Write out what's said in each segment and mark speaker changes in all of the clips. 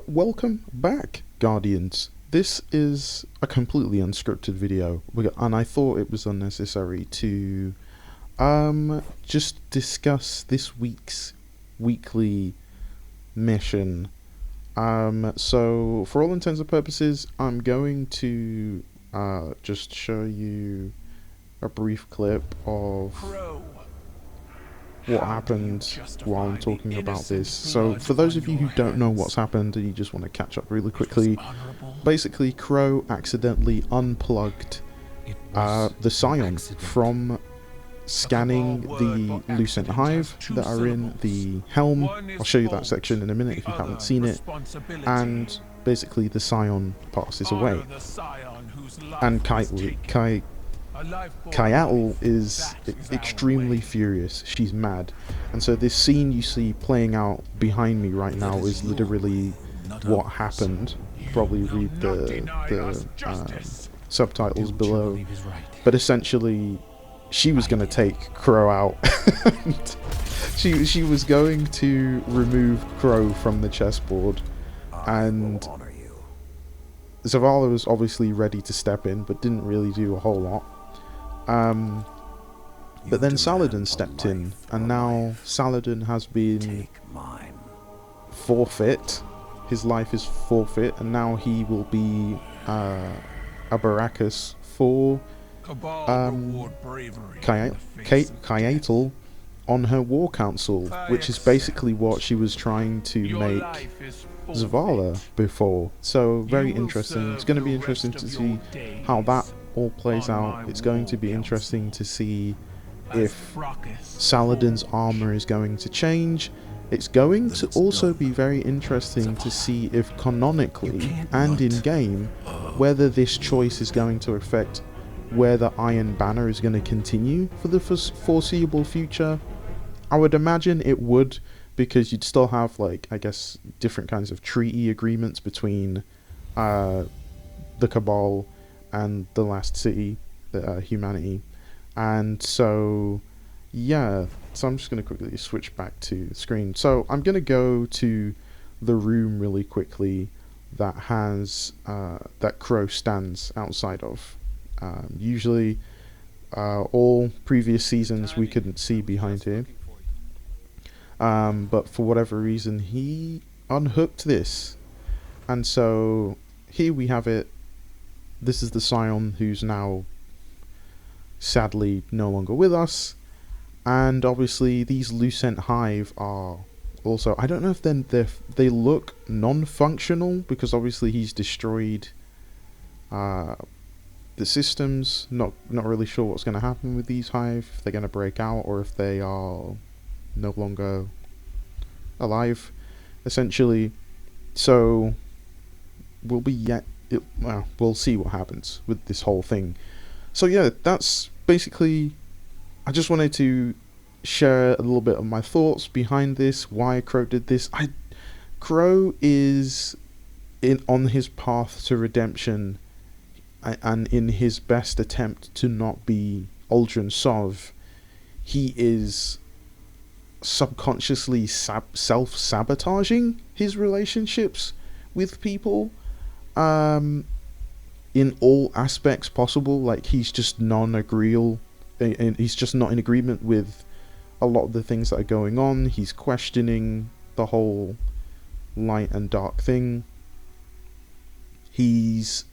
Speaker 1: welcome back, Guardians. This is a completely unscripted video, and I thought it was unnecessary to just discuss this week's weekly mission. So for all intents and purposes, I'm going to just show you a brief clip of what happened while I'm talking about this. So for those of you who don't know what's happened and you just want to catch up really quickly, basically Crow accidentally unplugged the Scion from scanning the Lucent Hive that are in the helm. I'll show you that section in a minute if you haven't seen it. And basically the Scion passes away. And Kayatl is extremely furious. She's mad. And so this scene you see playing out behind me right now is literally what happened. Probably read the subtitles below. But essentially, she was going to take Crow out. she was going to remove Crow from the chessboard. And Zavala was obviously ready to step in, but didn't really do a whole lot. But then Saladin stepped in, and now Saladin has been forfeit. His life is forfeit, and now he will be a Baracus for Kayatl on her war council, which is basically what she was trying to make Zavala before. So very interesting. It's going to be interesting to see how that all plays out. It's going to be interesting to see if Saladin's armor is going to change. It's going to also be very interesting to see if canonically and in game whether this choice is going to affect where the Iron Banner is going to continue for the foreseeable future. I would imagine it would, because you'd still have, like, I guess, different kinds of treaty agreements between the Cabal and the last city, humanity. And so, yeah, so I'm just going to quickly switch back to the screen. So I'm going to go to the room really quickly that has, that Crow stands outside of. Usually, all previous seasons we couldn't see behind here. But for whatever reason, he unhooked this. And so, here we have it. This is the Scion, who's now sadly no longer with us. And obviously these Lucent Hive are also, I don't know if they look non-functional, because obviously he's destroyed the systems. Not really sure what's going to happen with these Hive, if they're going to break out or if they are no longer alive, essentially. So we'll see what happens with this whole thing. So yeah, that's basically, I just wanted to share a little bit of my thoughts behind this, why Crow did this. Crow is on his path to redemption, and in his best attempt to not be Uldren Sov, he is subconsciously self-sabotaging his relationships with people in all aspects possible. Like, he's just non-agreeable, and he's just not in agreement with a lot of the things that are going on. He's questioning the whole light and dark thing. He's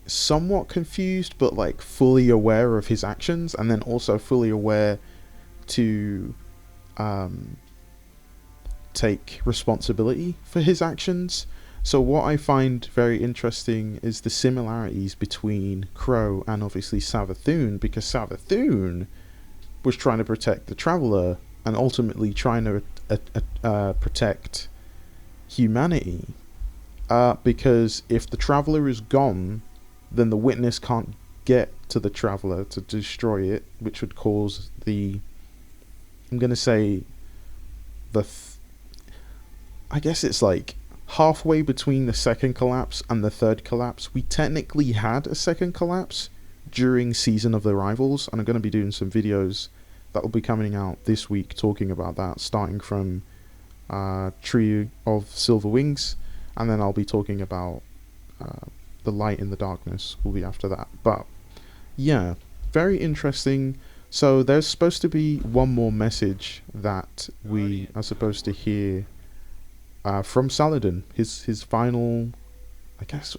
Speaker 1: somewhat confused, but like fully aware of his actions, and then also fully aware to take responsibility for his actions. So what I find very interesting is the similarities between Crow and obviously Savathun, because Savathun was trying to protect the Traveler and ultimately trying to protect humanity, because if the Traveler is gone, then the Witness can't get to the Traveler to destroy it, which would cause the, I'm going to say, I guess it's like halfway between the second collapse and the third collapse. We technically had a second collapse during Season of the Rivals, and I'm going to be doing some videos that will be coming out this week talking about that, starting from Tree of Silver Wings and then I'll be talking about the light in the darkness will be after that. But yeah, very interesting. So there's supposed to be one more message that we are supposed to hear from Saladin. His final, I guess,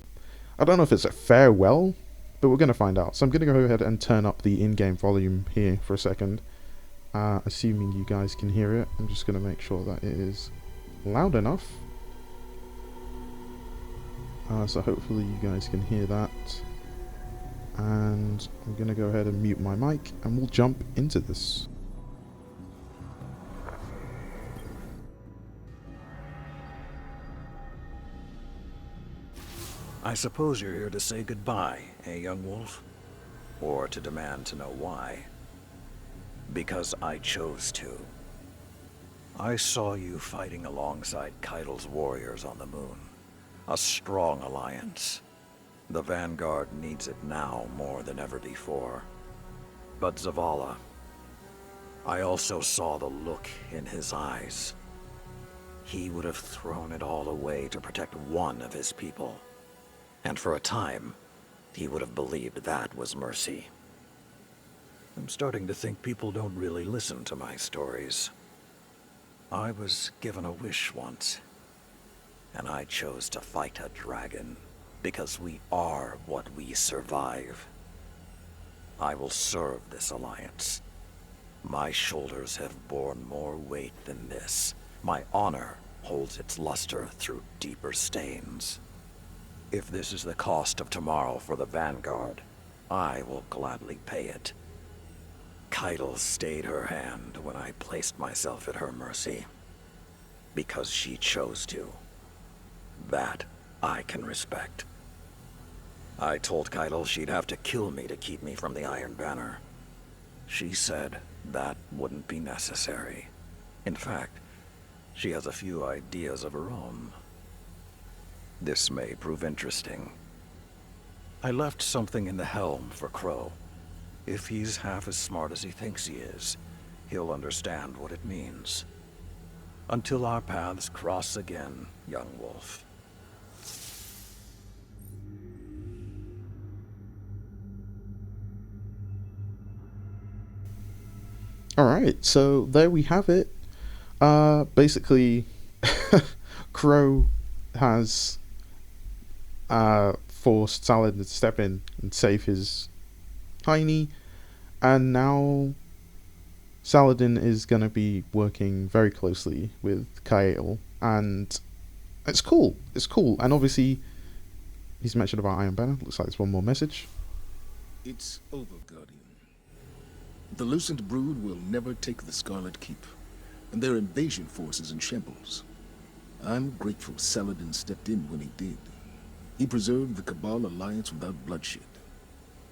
Speaker 1: I don't know if it's a farewell, but we're gonna find out. So I'm gonna go ahead and turn up the in-game volume here for a second. Assuming you guys can hear it, I'm just gonna make sure that it is loud enough. So hopefully you guys can hear that. And I'm gonna go ahead and mute my mic and we'll jump into this.
Speaker 2: I suppose you're here to say goodbye, eh, young wolf? Or to demand to know why? Because I chose to. I saw you fighting alongside Keitel's warriors on the moon. A strong alliance. The Vanguard needs it now more than ever before. But Zavala, I also saw the look in his eyes. He would have thrown it all away to protect one of his people. And for a time, he would have believed that was mercy. I'm starting to think people don't really listen to my stories. I was given a wish once, and I chose to fight a dragon, because we are what we survive. I will serve this alliance. My shoulders have borne more weight than this. My honor holds its luster through deeper stains. If this is the cost of tomorrow for the Vanguard, I will gladly pay it. Keitel stayed her hand when I placed myself at her mercy. Because she chose to. That I can respect. I told Keitel she'd have to kill me to keep me from the Iron Banner. She said that wouldn't be necessary. In fact, she has a few ideas of her own. This may prove interesting. I left something in the helm for Crow. If he's half as smart as he thinks he is, he'll understand what it means. Until our paths cross again, young wolf.
Speaker 1: Alright, so there we have it. Basically, Crow has forced Saladin to step in and save his Tiny, and now Saladin is going to be working very closely with Keitel, and it's cool. It's cool, and obviously he's mentioned about Iron Banner. Looks like there's one more message.
Speaker 3: It's over, Guardian. The Lucent Brood will never take the Scarlet Keep, and their invasion force is in shambles. I'm grateful Saladin stepped in when he did. He preserved the Cabal alliance without bloodshed.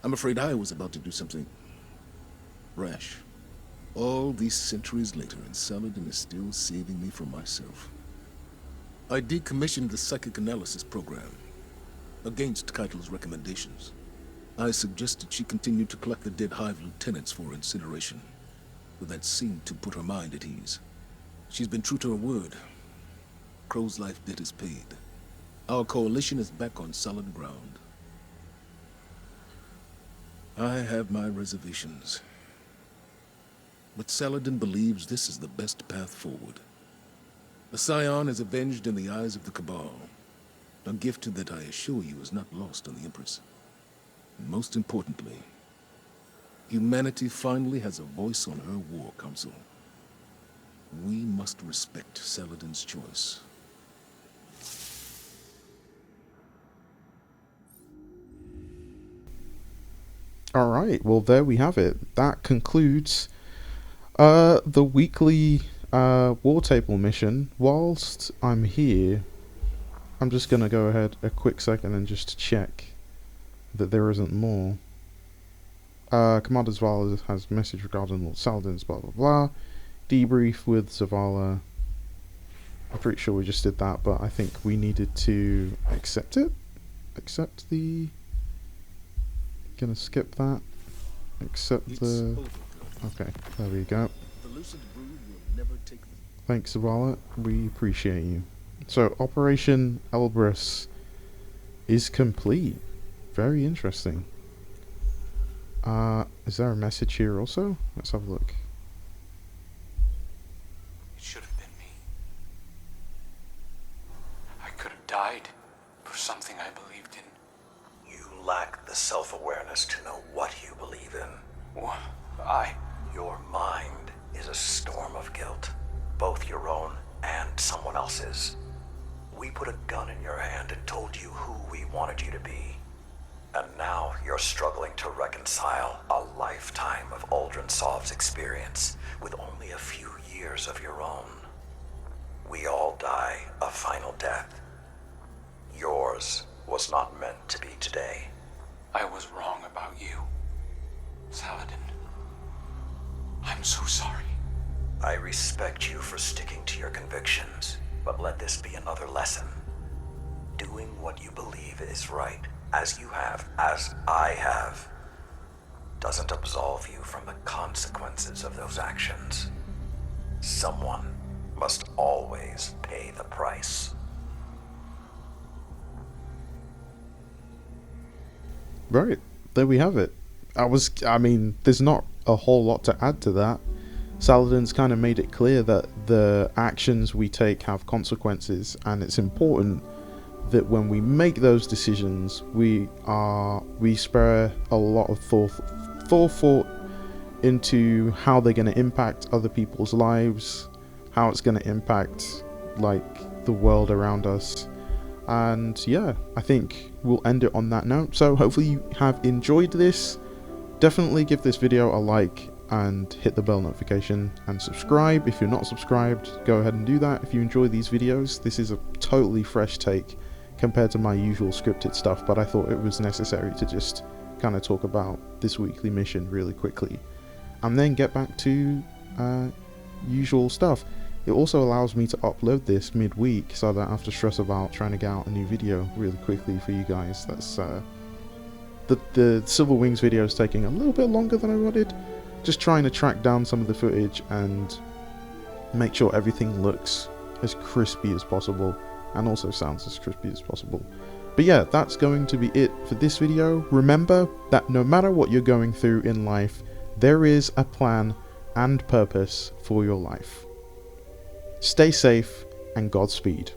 Speaker 3: I'm afraid I was about to do something rash. All these centuries later, and Saladin is still saving me from myself. I decommissioned the psychic analysis program, against Keitel's recommendations. I suggested she continue to collect the dead Hive lieutenants for incineration, but that seemed to put her mind at ease. She's been true to her word. Crow's life debt is paid. Our coalition is back on solid ground. I have my reservations. But Saladin believes this is the best path forward. The Scion is avenged in the eyes of the Cabal. A gift that I assure you is not lost on the Empress. And most importantly, humanity finally has a voice on her war council. We must respect Saladin's choice.
Speaker 1: Alright, well there we have it. That concludes the weekly war table mission. Whilst I'm here, I'm just going to go ahead a quick second and just check that there isn't more. Commander Zavala has a message regarding Lord Saladin's blah blah blah. Debrief with Zavala. I'm pretty sure we just did that, but I think we needed to accept it. Accept the... Gonna skip that. Accept the... Okay, there we go. Thanks, Zavala. We appreciate you. So Operation Elbrus is complete. Very interesting. Is there a message here also? Let's have a look.
Speaker 4: It should have been me. I could have died for something I believed in.
Speaker 2: You lack the self-awareness to know what you believe in.
Speaker 4: Well,
Speaker 2: Your mind is a storm of guilt, both your own and someone else's. We put a gun in your hand and told you who we wanted you to be. And now you're struggling to reconcile a lifetime of Uldren Sov's experience with only a few years of your own. We all die a final death. Yours was not meant to be today.
Speaker 4: I was wrong about you, Saladin. I'm so sorry.
Speaker 2: I respect you for sticking to your convictions, but let this be another lesson. Doing what you believe is right, as you have, as I have, doesn't absolve you from the consequences of those actions. Someone must always pay the price.
Speaker 1: Right, there we have it. I mean, there's not a whole lot to add to that. Saladin's kind of made it clear that the actions we take have consequences, and it's important that when we make those decisions, we spare a lot of thought into how they're going to impact other people's lives, how it's going to impact like the world around us. And yeah, I think we'll end it on that note. So hopefully you have enjoyed this. Definitely give this video a like and hit the bell notification and subscribe. If you're not subscribed, go ahead and do that. If you enjoy these videos, this is a totally fresh take compared to my usual scripted stuff, but I thought it was necessary to just kind of talk about this weekly mission really quickly and then get back to usual stuff. It also allows me to upload this midweek, so I don't have to stress about trying to get out a new video really quickly for you guys. That's the Silver Wings video is taking a little bit longer than I wanted. Just trying to track down some of the footage and make sure everything looks as crispy as possible and also sounds as crispy as possible. But yeah, that's going to be it for this video. Remember that no matter what you're going through in life, there is a plan and purpose for your life. Stay safe and Godspeed.